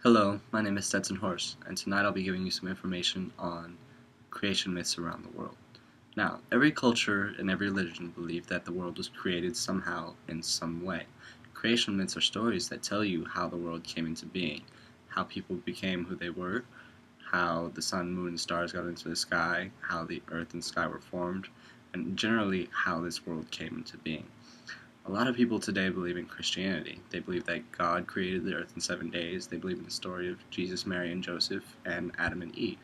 Hello, my name is Stetsyn Horst, and tonight I'll be giving you some information on creation myths around the world. Now, every culture and every religion believe that the world was created somehow in some way. Creation myths are stories that tell you how the world came into being, how people became who they were, how the sun, moon, and stars got into the sky, how the earth and sky were formed, and generally how this world came into being. A lot of people today believe in Christianity. They believe that God created the earth in 7 days. They believe in the story of Jesus, Mary, and Joseph, and Adam and Eve.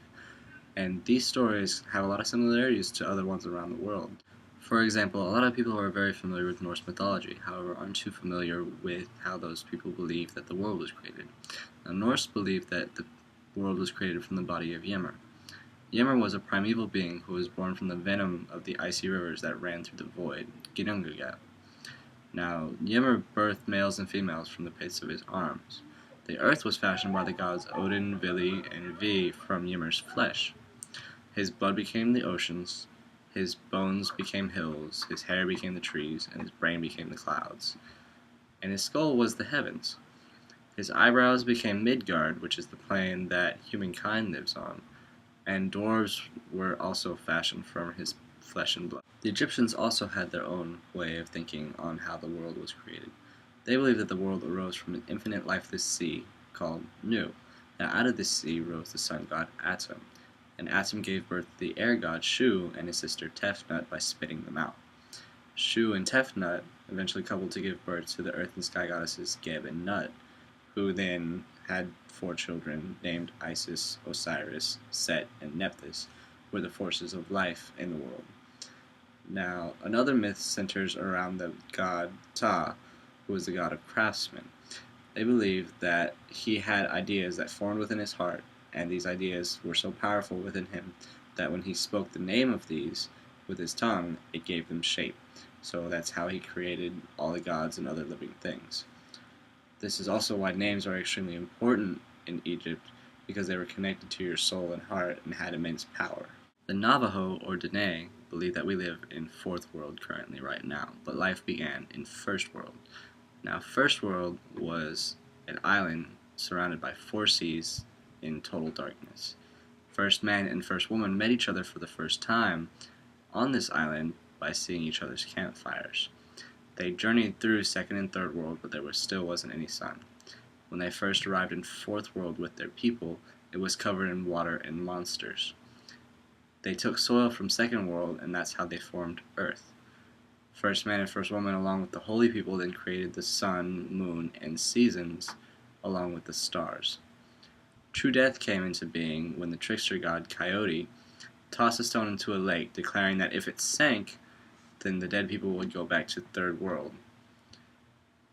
And these stories have a lot of similarities to other ones around the world. For example, a lot of people are very familiar with Norse mythology, however, aren't too familiar with how those people believe that the world was created. Now, Norse believed that the world was created from the body of Ymir. Ymir was a primeval being who was born from the venom of the icy rivers that ran through the void, Ginnungagap. Now, Ymir birthed males and females from the pits of his arms. The earth was fashioned by the gods Odin, Vili, and Ve from Ymir's flesh. His blood became the oceans, his bones became hills, his hair became the trees, and his brain became the clouds. And his skull was the heavens. His eyebrows became Midgard, which is the plane that humankind lives on, and dwarves were also fashioned from his flesh and blood. The Egyptians also had their own way of thinking on how the world was created. They believed that the world arose from an infinite lifeless sea called Nu. Now out of this sea rose the sun god Atum, and Atum gave birth to the air god Shu and his sister Tefnut by spitting them out. Shu and Tefnut eventually coupled to give birth to the earth and sky goddesses Geb and Nut, who then had 4 children named Isis, Osiris, Set, and Nephthys, who were the forces of life in the world. Now, another myth centers around the god Ta, who was the god of craftsmen. They believed that he had ideas that formed within his heart, and these ideas were so powerful within him that when he spoke the name of these with his tongue, it gave them shape. So that's how he created all the gods and other living things. This is also why names are extremely important in Egypt, because they were connected to your soul and heart and had immense power. The Navajo, or Dene, believe that we live in Fourth World currently right now, but life began in First World. Now, First World was an island surrounded by 4 seas in total darkness. First man and first woman met each other for the first time on this island by seeing each other's campfires. They journeyed through Second and Third World, but there still wasn't any sun. When they first arrived in Fourth World with their people, it was covered in water and monsters. They took soil from Second World, and that's how they formed Earth. First man and first woman, along with the holy people, then created the sun, moon, and seasons, along with the stars. True death came into being when the trickster god Coyote tossed a stone into a lake, declaring that if it sank, then the dead people would go back to Third World.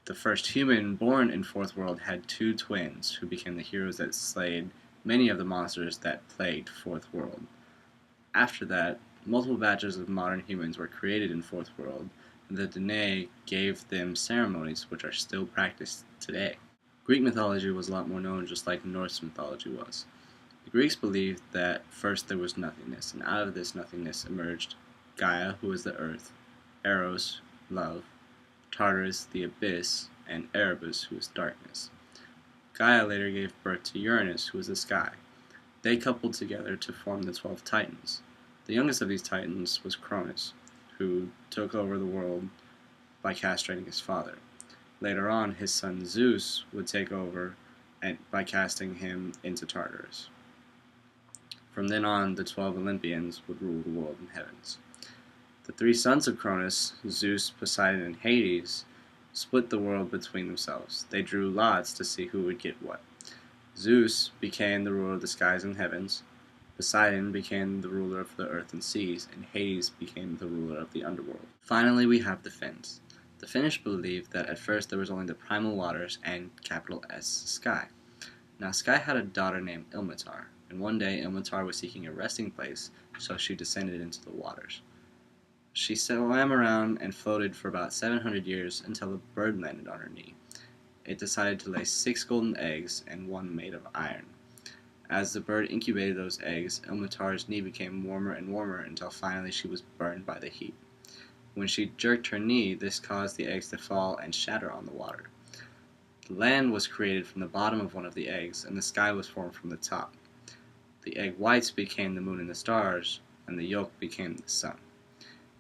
The first human born in Fourth World had 2 twins, who became the heroes that slayed many of the monsters that plagued Fourth World. After that, multiple batches of modern humans were created in Fourth World, and the Dene gave them ceremonies which are still practiced today. Greek mythology was a lot more known, just like Norse mythology was. The Greeks believed that first there was nothingness, and out of this nothingness emerged Gaia, who is the earth, Eros, love, Tartarus, the abyss, and Erebus, who is darkness. Gaia later gave birth to Uranus, who is the sky. They coupled together to form the 12 Titans. The youngest of these Titans was Cronus, who took over the world by castrating his father. Later on, his son Zeus would take over by casting him into Tartarus. From then on, the 12 Olympians would rule the world in heavens. The 3 sons of Cronus, Zeus, Poseidon, and Hades, split the world between themselves. They drew lots to see who would get what. Zeus became the ruler of the skies and heavens, Poseidon became the ruler of the earth and seas, and Hades became the ruler of the underworld. Finally, we have the Finns. The Finnish believed that at first there was only the primal waters and capital S sky. Now, Sky had a daughter named Ilmatar, and one day Ilmatar was seeking a resting place, so she descended into the waters. She swam around and floated for about 700 years until a bird landed on her knee. It decided to lay 6 golden eggs and 1 made of iron. As the bird incubated those eggs, Ilmatar's knee became warmer and warmer until finally she was burned by the heat. When she jerked her knee, this caused the eggs to fall and shatter on the water. The land was created from the bottom of one of the eggs, and the sky was formed from the top. The egg whites became the moon and the stars, and the yolk became the sun.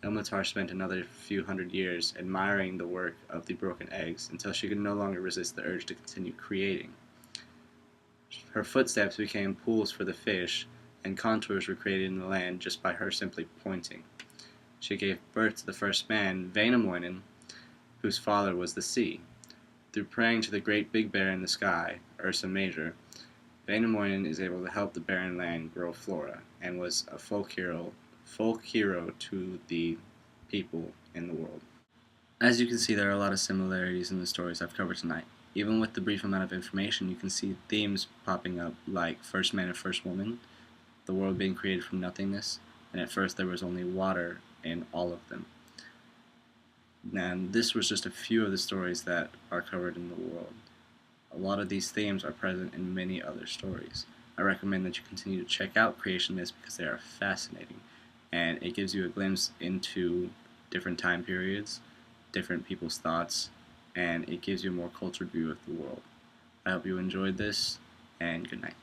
Ilmatar spent another few hundred years admiring the work of the broken eggs until she could no longer resist the urge to continue creating. Her footsteps became pools for the fish, and contours were created in the land just by her simply pointing. She gave birth to the first man, Wainamoinen, whose father was the sea. Through praying to the great big bear in the sky, Ursa Major, Wainamoinen is able to help the barren land grow flora, and was a folk hero to the people in the world. As you can see, there are a lot of similarities in the stories I've covered tonight. Even with the brief amount of information, you can see themes popping up like first man and first woman, the world being created from nothingness, and at first there was only water in all of them. And this was just a few of the stories that are covered in the world. A lot of these themes are present in many other stories. I recommend that you continue to check out creation myths because they are fascinating, and it gives you a glimpse into different time periods, different people's thoughts, and it gives you a more cultured view of the world. I hope you enjoyed this, and good night.